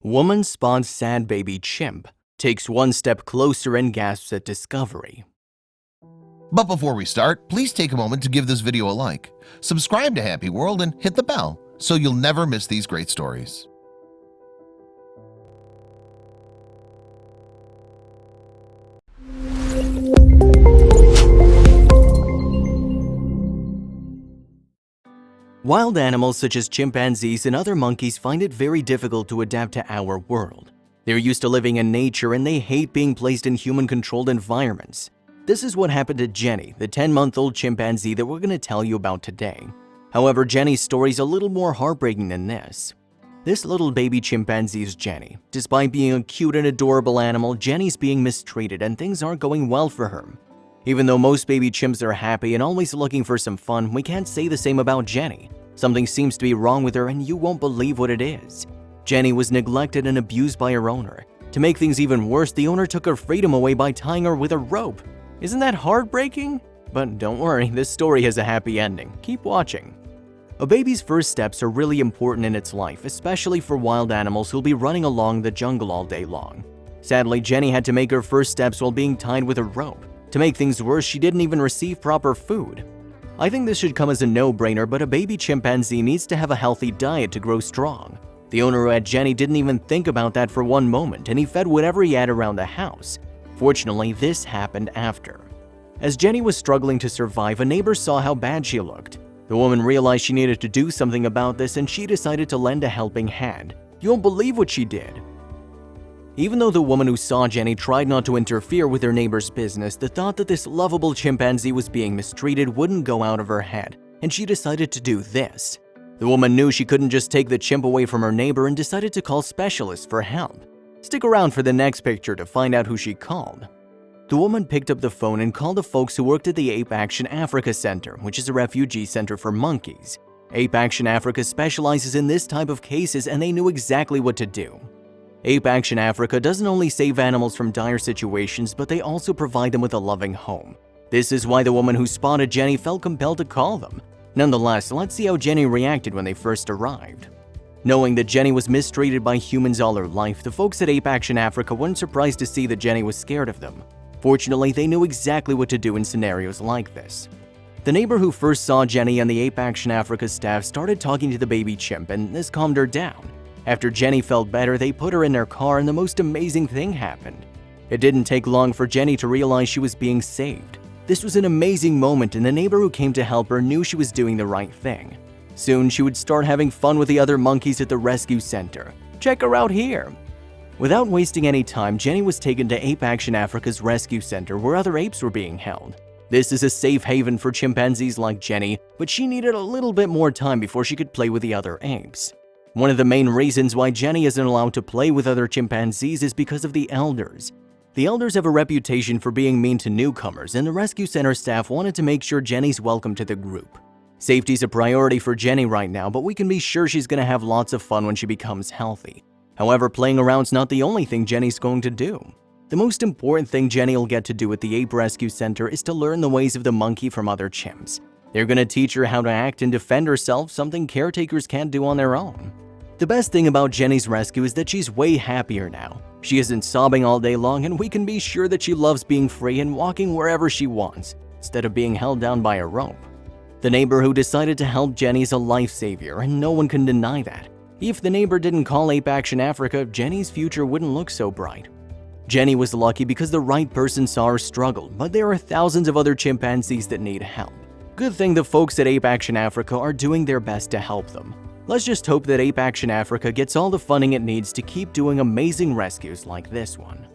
Woman spots sad baby chimp, takes one step closer and gasps at discovery. But before we start, please take a moment to give this video a like, subscribe to Happy World, and hit the bell so you'll never miss these great stories. Wild animals such as chimpanzees and other monkeys find it very difficult to adapt to our world. They're used to living in nature and they hate being placed in human-controlled environments. This is what happened to Jenny, the 10-month-old chimpanzee that we're going to tell you about today. However, Jenny's story is a little more heartbreaking than this. This little baby chimpanzee is Jenny. Despite being a cute and adorable animal, Jenny's being mistreated and things aren't going well for her. Even though most baby chimps are happy and always looking for some fun, we can't say the same about Jenny. Something seems to be wrong with her and you won't believe what it is. Jenny was neglected and abused by her owner. To make things even worse, the owner took her freedom away by tying her with a rope. Isn't that heartbreaking? But don't worry, this story has a happy ending. Keep watching. A baby's first steps are really important in its life, especially for wild animals who'll be running along the jungle all day long. Sadly, Jenny had to make her first steps while being tied with a rope. To make things worse, she didn't even receive proper food. I think this should come as a no-brainer, but a baby chimpanzee needs to have a healthy diet to grow strong. The owner who had Jenny didn't even think about that for one moment, and he fed whatever he had around the house. Fortunately, this happened after. As Jenny was struggling to survive, a neighbor saw how bad she looked. The woman realized she needed to do something about this, and she decided to lend a helping hand. You won't believe what she did. Even though the woman who saw Jenny tried not to interfere with her neighbor's business, the thought that this lovable chimpanzee was being mistreated wouldn't go out of her head, and she decided to do this. The woman knew she couldn't just take the chimp away from her neighbor and decided to call specialists for help. Stick around for the next picture to find out who she called. The woman picked up the phone and called the folks who worked at the Ape Action Africa Center, which is a refugee center for monkeys. Ape Action Africa specializes in this type of cases and they knew exactly what to do. Ape Action Africa doesn't only save animals from dire situations, but they also provide them with a loving home. This is why the woman who spotted Jenny felt compelled to call them. Nonetheless, let's see how Jenny reacted when they first arrived. Knowing that Jenny was mistreated by humans all her life, the folks at Ape Action Africa weren't surprised to see that Jenny was scared of them. Fortunately, they knew exactly what to do in scenarios like this. The neighbor who first saw Jenny and the Ape Action Africa staff started talking to the baby chimp, and this calmed her down. After Jenny felt better, they put her in their car and the most amazing thing happened. It didn't take long for Jenny to realize she was being saved. This was an amazing moment and the neighbor who came to help her knew she was doing the right thing. Soon, she would start having fun with the other monkeys at the rescue center. Check her out here! Without wasting any time, Jenny was taken to Ape Action Africa's rescue center where other apes were being held. This is a safe haven for chimpanzees like Jenny, but she needed a little bit more time before she could play with the other apes. One of the main reasons why Jenny isn't allowed to play with other chimpanzees is because of the elders. The elders have a reputation for being mean to newcomers, and the rescue center staff wanted to make sure Jenny's welcome to the group. Safety's a priority for Jenny right now, but we can be sure she's going to have lots of fun when she becomes healthy. However, playing around's not the only thing Jenny's going to do. The most important thing Jenny will get to do at the Ape Rescue Center is to learn the ways of the monkey from other chimps. They're going to teach her how to act and defend herself, something caretakers can't do on their own. The best thing about Jenny's rescue is that she's way happier now. She isn't sobbing all day long, and we can be sure that she loves being free and walking wherever she wants, instead of being held down by a rope. The neighbor who decided to help Jenny is a lifesaver, and no one can deny that. If the neighbor didn't call Ape Action Africa, Jenny's future wouldn't look so bright. Jenny was lucky because the right person saw her struggle, but there are thousands of other chimpanzees that need help. Good thing the folks at Ape Action Africa are doing their best to help them. Let's just hope that Ape Action Africa gets all the funding it needs to keep doing amazing rescues like this one.